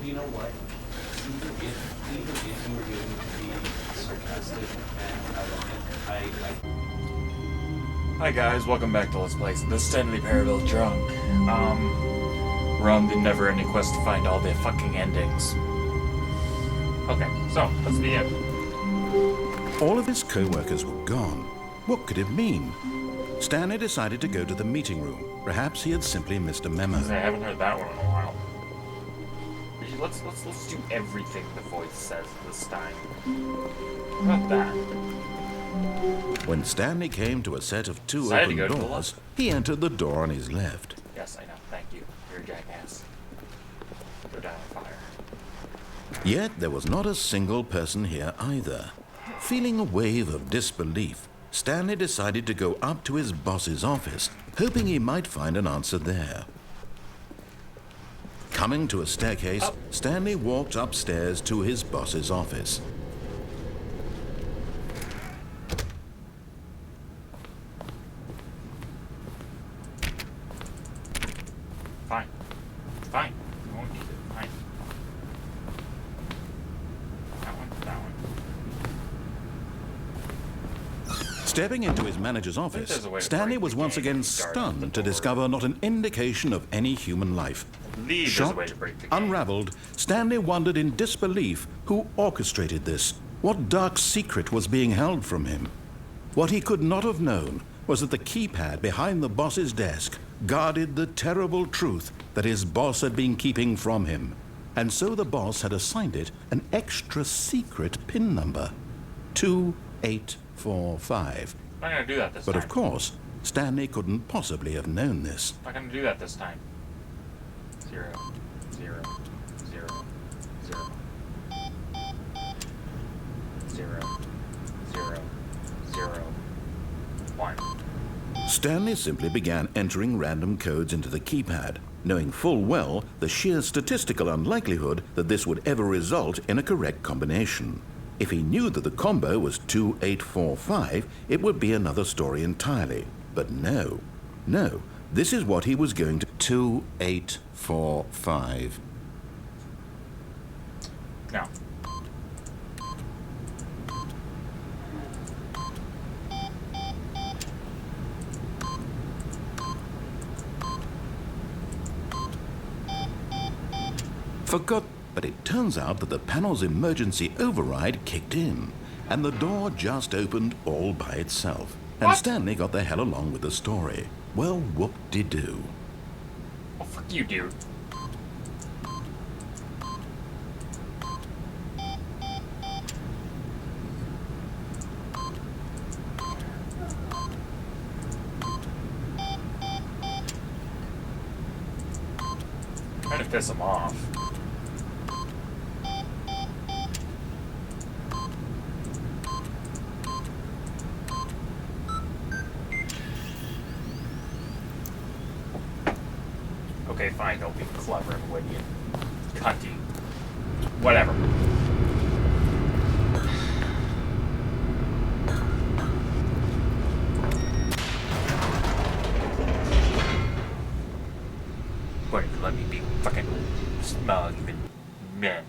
you know what? Even if you were going to be sarcastic and ironic, Hi guys, welcome back to Let's Play the Stanley Parable Drunk. We're on the never-ending quest to find all the fucking endings. Okay, so, let's begin. All of his co-workers were gone. What could it mean? Stanley decided to go to the meeting room. Perhaps he had simply missed a memo. I haven't heard that one in a while. Let's do everything the voice says this time. Not that. When Stanley came to a set of two Decided open to go to the doors, left. he entered the door on his left. Yes, I know. Thank you. You're a jackass. Go down in fire. Yet there was not a single person here either. Feeling a wave of disbelief, Stanley decided to go up to his boss's office, hoping he might find an answer there. Coming to a staircase, Stanley walked upstairs to his boss's office. Fine. Fine. You won't need it. Fine. That one. Stepping into his manager's office, there's a way to Stanley break was the once game again and start up the stunned to door. discover not an indication of any human life. There's a way to break the game. Unraveled, Stanley wondered in disbelief who orchestrated this. What dark secret was being held from him? What he could not have known was that the keypad behind the boss's desk guarded the terrible truth that his boss had been keeping from him. And so the boss had assigned it an extra secret PIN number, 2845. I'm not gonna do that this But time. of course, Stanley couldn't possibly have known this. I'm not gonna do that this time. 0, 0, 0, 0. 0, 0, 0, 1. Stanley simply began entering random codes into the keypad, knowing full well the sheer statistical unlikelihood that this would ever result in a correct combination. If he knew that the combo was 2845, it would be another story entirely. But no, this is what he was going to 2845. No. Forgot, but it turns out that the panel's emergency override kicked in, and the door just opened all by itself. And What? Stanley got the hell along with the story. Well, whoop-de-doo. Oh, fuck you, dude. Trying to piss him off. Okay, fine, don't be clever and witty and cunty. Whatever. Wouldn't even let me be fucking smug, even meh.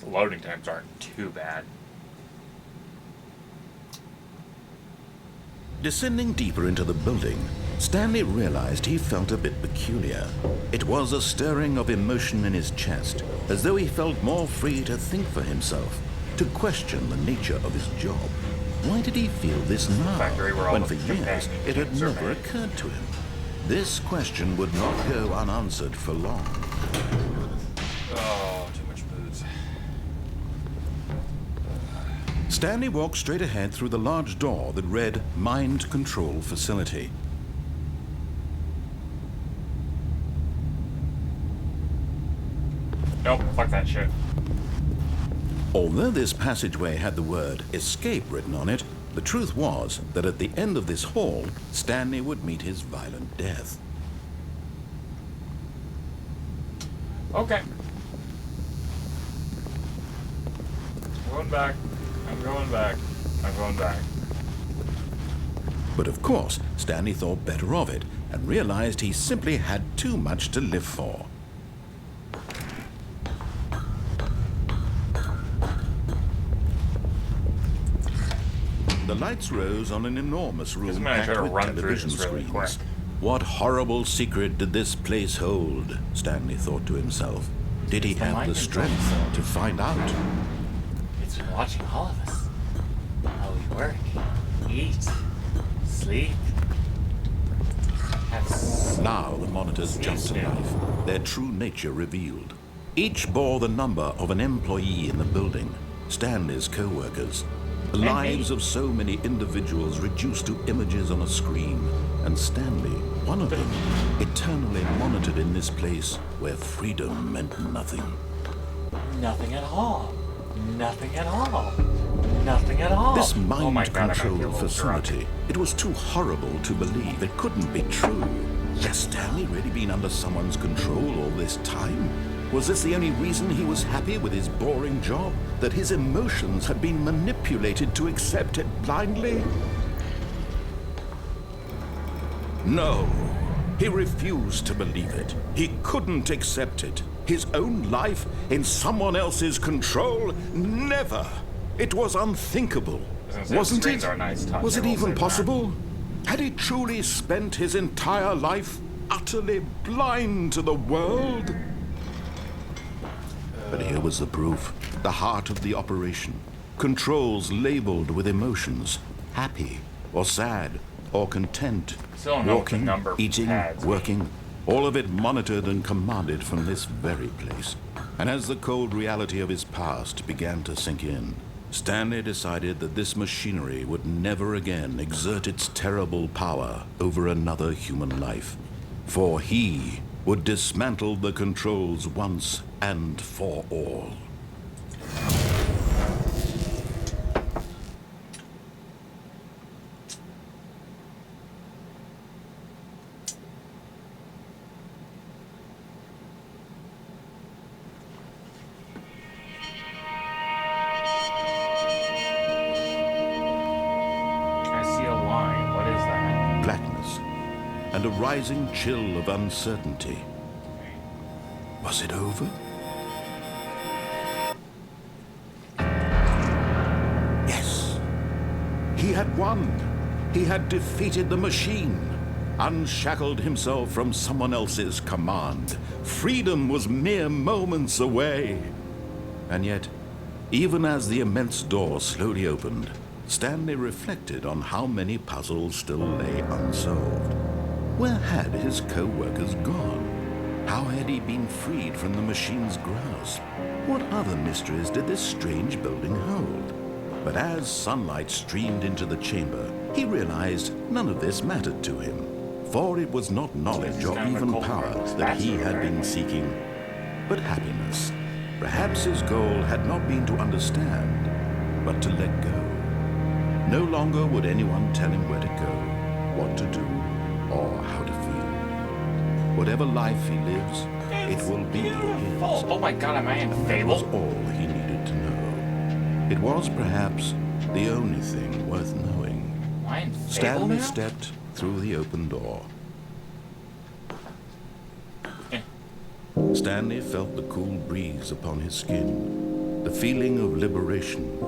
The loading times aren't too bad. Descending deeper into the building, Stanley realized he felt a bit peculiar. It was a stirring of emotion in his chest, as though he felt more free to think for himself, to question the nature of his job. Why did he feel this now, Factory where all when the for years companion it had units are never made. occurred to him? This question would not go unanswered for long. Oh, too much booze. Stanley walked straight ahead through the large door that read Mind Control Facility. Nope, fuck that shit. Although this passageway had the word escape written on it, the truth was that at the end of this hall, Stanley would meet his violent death. Okay. going back. I'm going back. I'm going back. But of course, Stanley thought better of it and realized he simply had too much to live for. The lights rose on an enormous room I'm gonna try packed to with run through television this really screens. quick. What horrible secret did this place hold? Stanley thought to himself. Did he It's the have mind the control strength facility. to find out? It's been watching all of us. How we work, eat, sleep. Have Now the monitors jumped to life, their true nature revealed. Each bore the number of an employee in the building, Stanley's co-workers. The lives of so many individuals reduced to images on a screen, and Stanley, one of them, eternally monitored in this place where freedom meant nothing. nothing at all. Nothing at all. Nothing at all. This Oh my mind God, I might be a control little facility, it was too horrible to believe. It couldn't be true. Had Stanley really been under someone's control all this time? Was this the only reason he was happy with his boring job? That his emotions had been manipulated to accept it blindly? No. He refused to believe it. He couldn't accept it. His own life in someone else's control? Never. It was unthinkable. Wasn't it? Was it even possible? Had he truly spent his entire life utterly blind to the world? But here was the proof. The heart of the operation. Controls labeled with emotions. Happy, or sad, or content. Still don't know what the Walking, number of eating, pads mean. working. All of it monitored and commanded from this very place. And as the cold reality of his past began to sink in, Stanley decided that this machinery would never again exert its terrible power over another human life. For he would dismantle the controls once and for all. I see a line. What is that? Blackness and a rising chill of uncertainty. Was it over? Yes. He had won. He had defeated the machine, unshackled himself from someone else's command. Freedom was mere moments away. And yet, even as the immense door slowly opened, Stanley reflected on how many puzzles still lay unsolved. Where had his co-workers gone? How had he been freed from the machine's grasp? What other mysteries did this strange building hold? But as sunlight streamed into the chamber, he realized none of this mattered to him, for it was not knowledge or even power that he had been seeking, but happiness. Perhaps his goal had not been to understand, but to let go. No longer would anyone tell him where to go, what to do, or how to feel. Whatever life he lives, it will be his. Oh my God, am I in That was Fable? all he needed to know. It was perhaps the only thing worth knowing. Am I in Fable Stanley now? stepped through the open door. Eh. Stanley felt the cool breeze upon his skin, the feeling of liberation,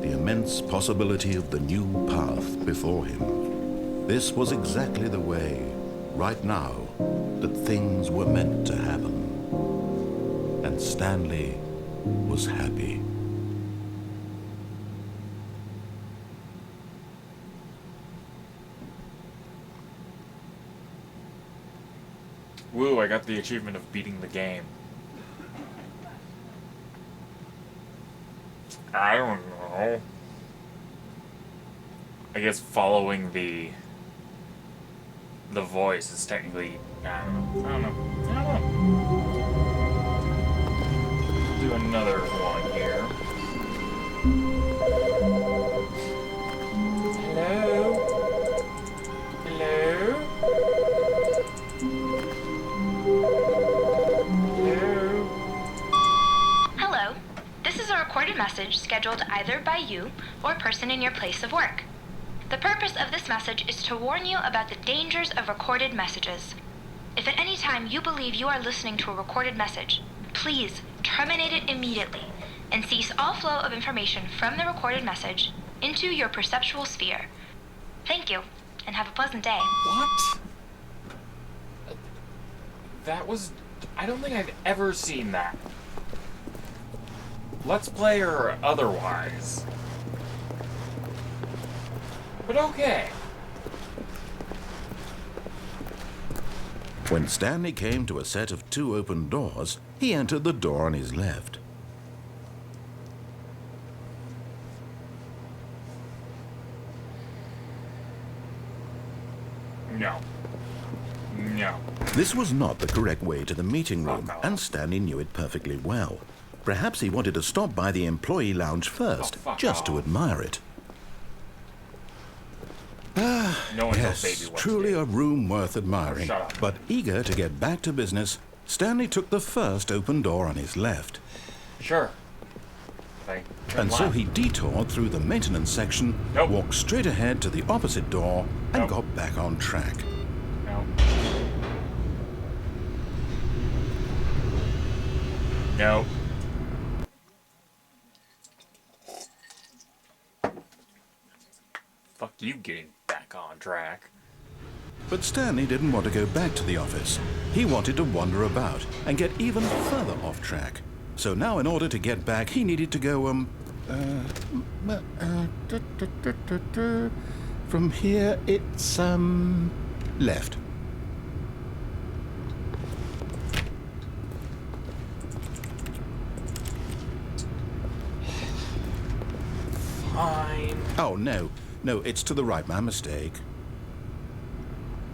the immense possibility of the new path before him. This was exactly the way, right now, that things were meant to happen. And Stanley was happy. Woo, I got the achievement of beating the game. I don't know. I guess following the voice is technically, I don't know. Do another one here. Hello? Hello? Hello. This is our recorded message scheduled either by you or person in your place of work. The purpose of this message is to warn you about the dangers of recorded messages. If at any time you believe you are listening to a recorded message, please terminate it immediately and cease all flow of information from the recorded message into your perceptual sphere. Thank you, and have a pleasant day. What? That was... I don't think I've ever seen that. Let's Play or otherwise. But okay. When Stanley came to a set of 2 open doors, he entered the door on his left. No. No. This was not the correct way to the meeting room, and Stanley knew it perfectly well. Perhaps he wanted to stop by the employee lounge first, just to admire it. No one tells baby Yes, what to truly do. a room worth admiring. Shut up. But eager to get back to business, Stanley took the first open door on his left. Sure. And so he detoured through the maintenance section, Nope. walked straight ahead to the opposite door, and Nope. got back on track. No. No. Fuck you getting back on track. But Stanley didn't want to go back to the office. He wanted to wander about and get even further off track. So now in order to get back, he needed to go, from here it's, left. Fine. Oh, no. No, it's to the right. My mistake.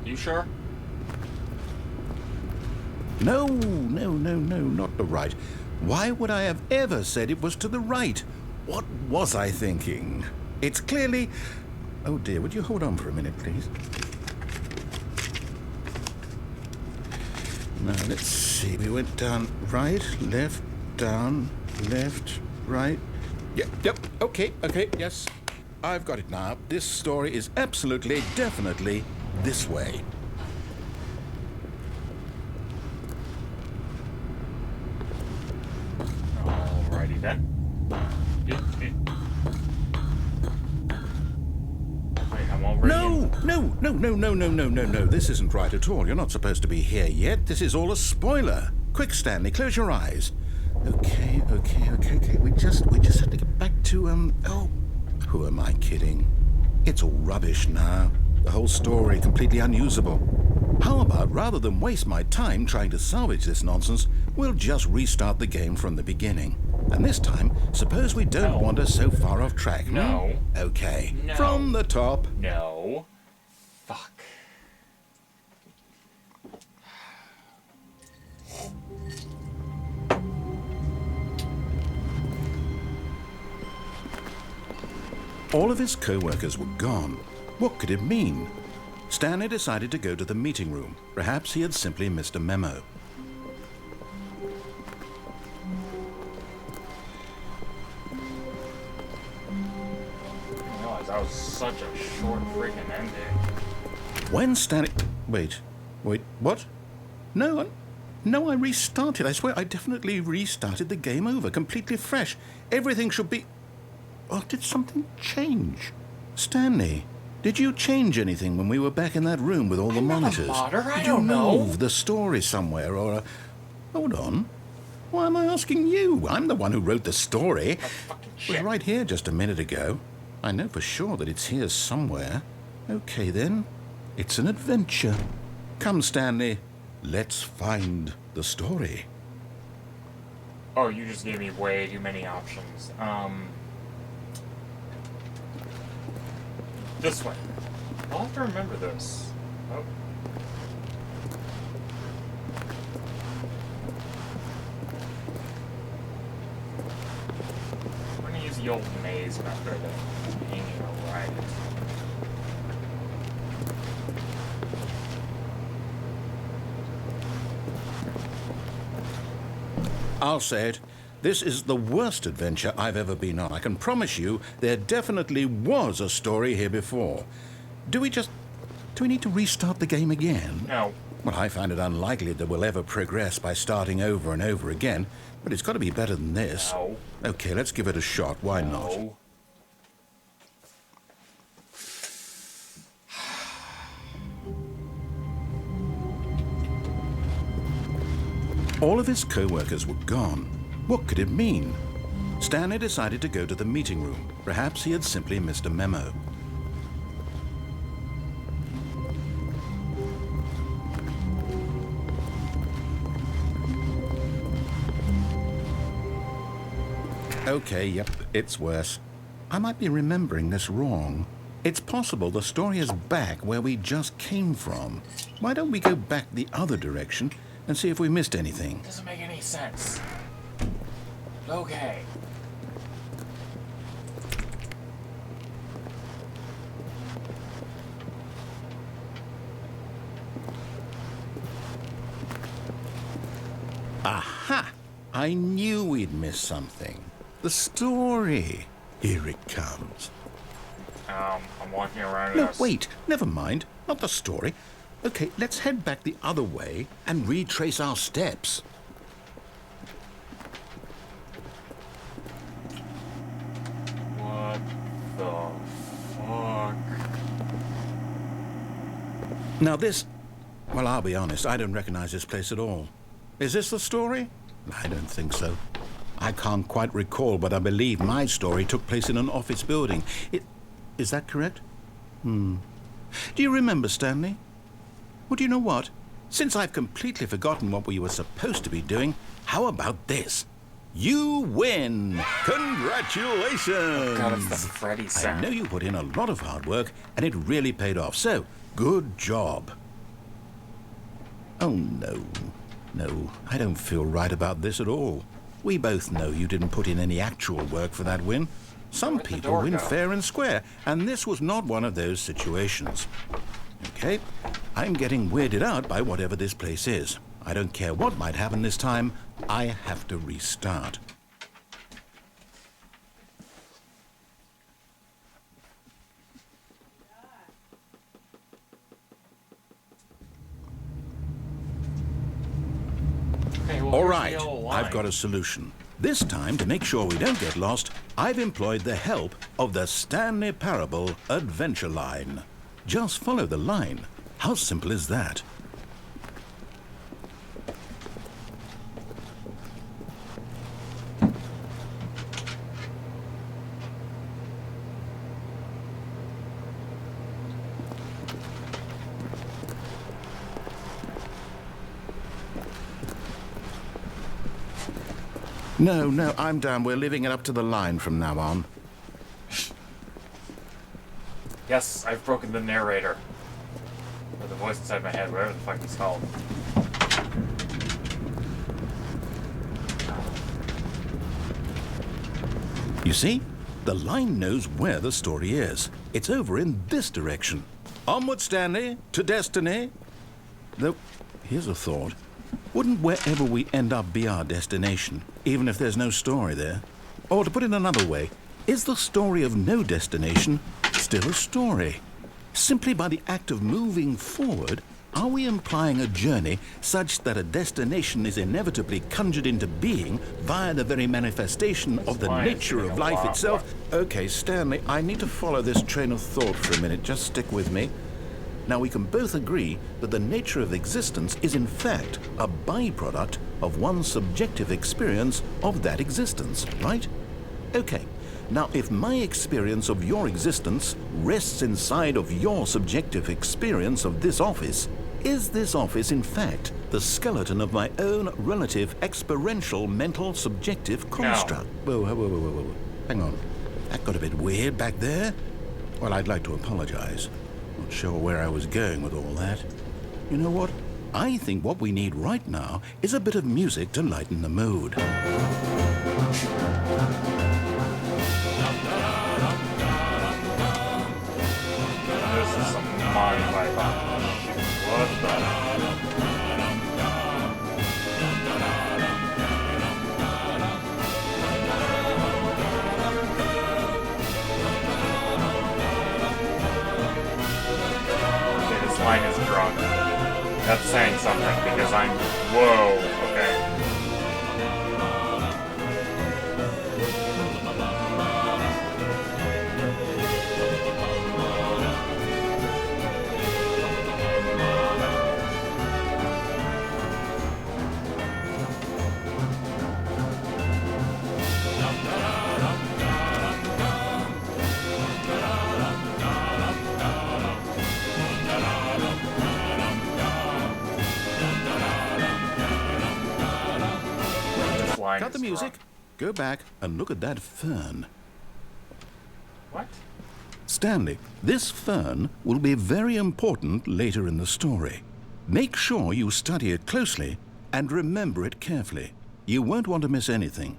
You sure? No, not the right. Why would I have ever said it was to the right? What was I thinking? It's clearly... Oh dear, would you hold on for a minute, please? Now, let's see. We went down right, left, down, left, right. Yep, okay, yes. I've got it now. This story is absolutely, definitely this way. Alrighty then. Wait, I'm already No. This isn't right at all. You're not supposed to be here yet. This is all a spoiler. Quick, Stanley, close your eyes. Okay. We just have to get back to, oh, who am I kidding? It's all rubbish now. The whole story completely unusable. How about, rather than waste my time trying to salvage this nonsense, we'll just restart the game from the beginning. And this time, suppose we don't wander so far off track. No. Okay. No. From the top. No. Fuck. All of his co-workers were gone. What could it mean? Stanley decided to go to the meeting room. Perhaps he had simply missed a memo. I realized that was such a short freaking ending. When Stanley... Wait, what? No, I restarted. I swear I definitely restarted the game over, completely fresh. Everything should be... Oh, did something change? Stanley, did you change anything when we were back in that room with all the monitors? I Did you don't know. move the story somewhere or... Hold on. Why am I asking you? I'm the one who wrote the story. Oh, fucking It was shit. right here just a minute ago. I know for sure that it's here somewhere. Okay, then. It's an adventure. Come, Stanley. Let's find the story. Oh, you just gave me way too many options. This way. I'll have to remember this. Oh. We're gonna use the old maze method of hanging a right. I'll say it. This is the worst adventure I've ever been on. I can promise you there definitely was a story here before. Do we need to restart the game again? No. Well, I find it unlikely that we'll ever progress by starting over and over again, but it's got to be better than this. No. Okay, let's give it a shot. Why not? No. All of his co-workers were gone. What could it mean? Stanley decided to go to the meeting room. Perhaps he had simply missed a memo. Okay, yep, it's worse. I might be remembering this wrong. It's possible the story is back where we just came from. Why don't we go back the other direction and see if we missed anything? Doesn't make any sense. Okay. Aha! I knew we'd missed something. The story. Here it comes. I'm walking around. No, wait, never mind. Not the story. Okay, let's head back the other way and retrace our steps. What the fuck? Now this... Well, I'll be honest, I don't recognize this place at all. Is this the story? I don't think so. I can't quite recall, but I believe my story took place in an office building. Is that correct? Do you remember, Stanley? Well, do you know what? Since I've completely forgotten what we were supposed to be doing, how about this? You win! Congratulations! God, it's the Freddy I sound. know you put in a lot of hard work, and it really paid off. So, good job. Oh, no. No, I don't feel right about this at all. We both know you didn't put in any actual work for that win. Some Where'd the people door win go? fair and square, and this was not one of those situations. Okay, I'm getting weirded out by whatever this place is. I don't care what might happen this time. I have to restart. Okay, well, All here's right, the old line. I've got a solution. This time, to make sure we don't get lost, I've employed the help of the Stanley Parable Adventure Line. Just follow the line. How simple is that? No, I'm down. We're leaving it up to the line from now on. Yes, I've broken the narrator. Or the voice inside my head, whatever the fuck it's called. You see? The line knows where the story is. It's over in this direction. Onward, Stanley, to destiny. Though, here's a thought. Wouldn't wherever we end up be our destination, even if there's no story there? Or to put it another way, is the story of no destination still a story? Simply by the act of moving forward, are we implying a journey such that a destination is inevitably conjured into being via the very manifestation of the line is nature getting of a life lot itself? Okay, Stanley, I need to follow this train of thought for a minute. Just stick with me. Now, we can both agree that the nature of existence is in fact a byproduct of one's subjective experience of that existence, right? Okay. Now, if my experience of your existence rests inside of your subjective experience of this office, is this office, in fact, the skeleton of my own relative experiential mental subjective construct? Whoa. Hang on. That got a bit weird back there. Well, I'd like to apologize. Not sure where I was going with all that. You know what? I think what we need right now is a bit of music to lighten the mood. This is some Monty Python. What the? that's saying something because I'm... Whoa, okay. Cut the music. Go back and look at that fern. What? Stanley, this fern will be very important later in the story. Make sure you study it closely and remember it carefully. You won't want to miss anything.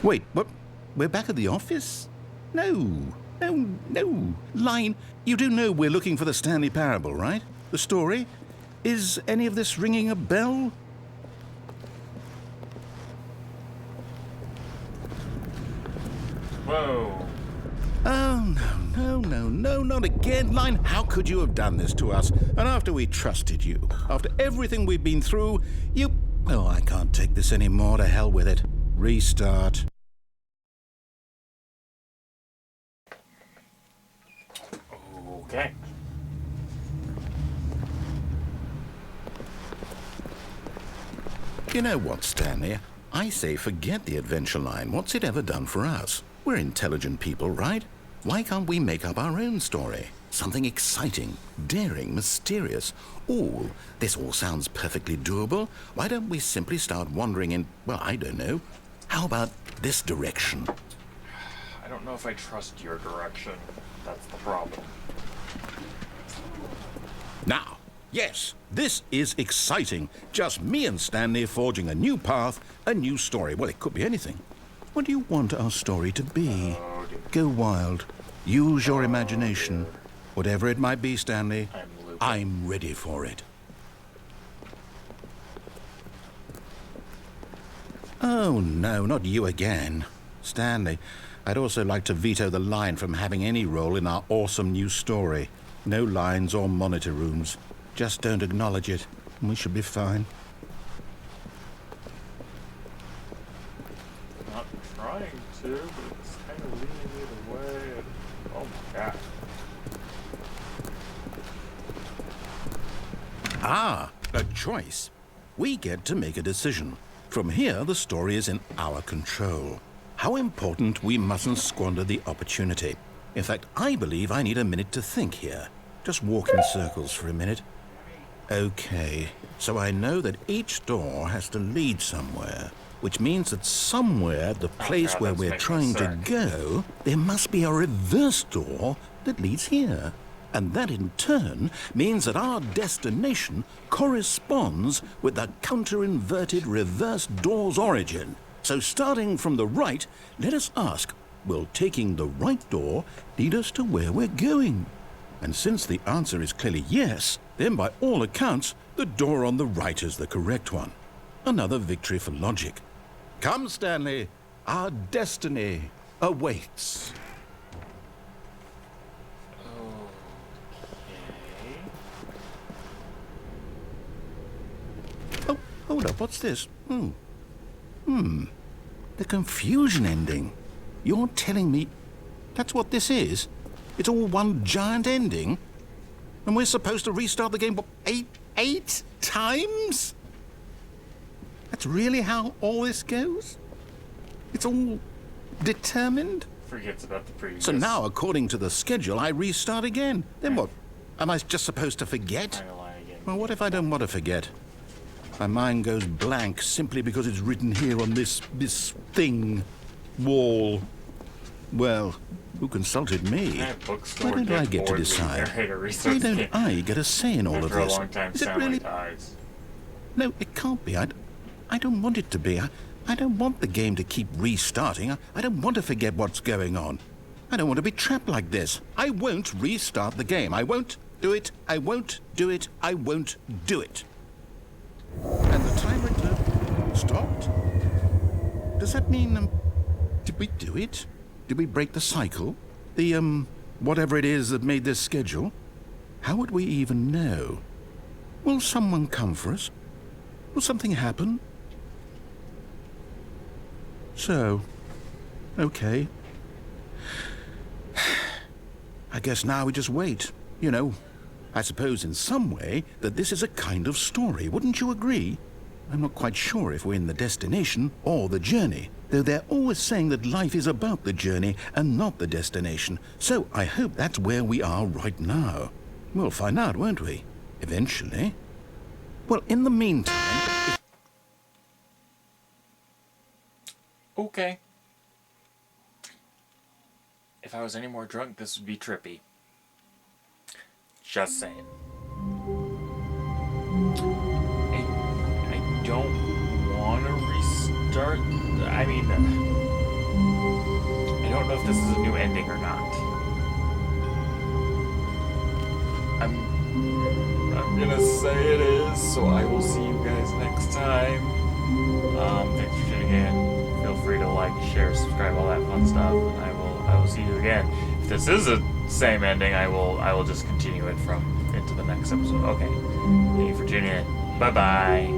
Wait, what? We're back at the office? No. Line, you do know we're looking for the Stanley Parable, right? The story? Is any of this ringing a bell? Whoa. Oh, no, not again. Line, how could you have done this to us? And after we trusted you, after everything we've been through, you... Oh, I can't take this anymore. To hell with it. Restart. Okay. You know what, Stanley? I say forget the adventure line. What's it ever done for us? We're intelligent people, right? Why can't we make up our own story? Something exciting, daring, mysterious. Ooh, this all sounds perfectly doable. Why don't we simply start wandering in, well, I don't know. How about this direction? I don't know if I trust your direction. That's the problem. Now, yes, this is exciting. Just me and Stanley forging a new path, a new story. Well, it could be anything. What do you want our story to be? Go wild. Use your imagination. Whatever it might be, Stanley, I'm ready for it. Oh, no, not you again. Stanley, I'd also like to veto the line from having any role in our awesome new story. No lines or monitor rooms. Just don't acknowledge it, and we should be fine. Not trying to, but it's kind of leading me the way. And... Oh my god. Ah, a choice. We get to make a decision. From here, the story is in our control. How important we mustn't squander the opportunity. In fact, I believe I need a minute to think here. Just walk in circles for a minute. Okay, so I know that each door has to lead somewhere, which means that somewhere, the place where we're trying to go, there must be a reverse door that leads here. And that in turn means that our destination corresponds with the counter-inverted reverse door's origin. So starting from the right, let us ask, will taking the right door lead us to where we're going? And since the answer is clearly yes, then by all accounts, the door on the right is the correct one. Another victory for logic. Come, Stanley, our destiny awaits. Oh, hold up, what's this? The confusion ending. You're telling me that's what this is? It's all one giant ending? And we're supposed to restart the game, what, eight times? That's really how all this goes? It's all determined? Forgets about the previous. So now, according to the schedule, I restart again. Then what? Am I just supposed to forget? Well, what if I don't want to forget? My mind goes blank simply because it's written here on this thing, wall. Well, who consulted me? Why don't I get to decide? Why don't I get a say in all of this? Is it really? No, it can't be. I don't want it to be. I don't want the game to keep restarting. I don't want to forget what's going on. I don't want to be trapped like this. I won't restart the game. I won't do it. I won't do it. I won't do it. And the timer stopped? Does that mean, did we do it? Did we break the cycle? The, whatever it is that made this schedule? How would we even know? Will someone come for us? Will something happen? So, okay. I guess now we just wait. You know, I suppose in some way that this is a kind of story. Wouldn't you agree? I'm not quite sure if we're in the destination or the journey, though they're always saying that life is about the journey and not the destination. So I hope that's where we are right now. We'll find out, won't we? Eventually. Well, in the meantime... Okay. If I was any more drunk, this would be trippy. Just saying. I don't want to restart. I mean, I don't know if this is a new ending or not. I'm gonna say it is, so I will see you guys next time. Thanks for tuning in. Feel free to like, share, subscribe, all that fun stuff, and I will see you again. If this is the same ending, I will just continue it from into the next episode. Okay. Thank you for tuning in. Bye bye.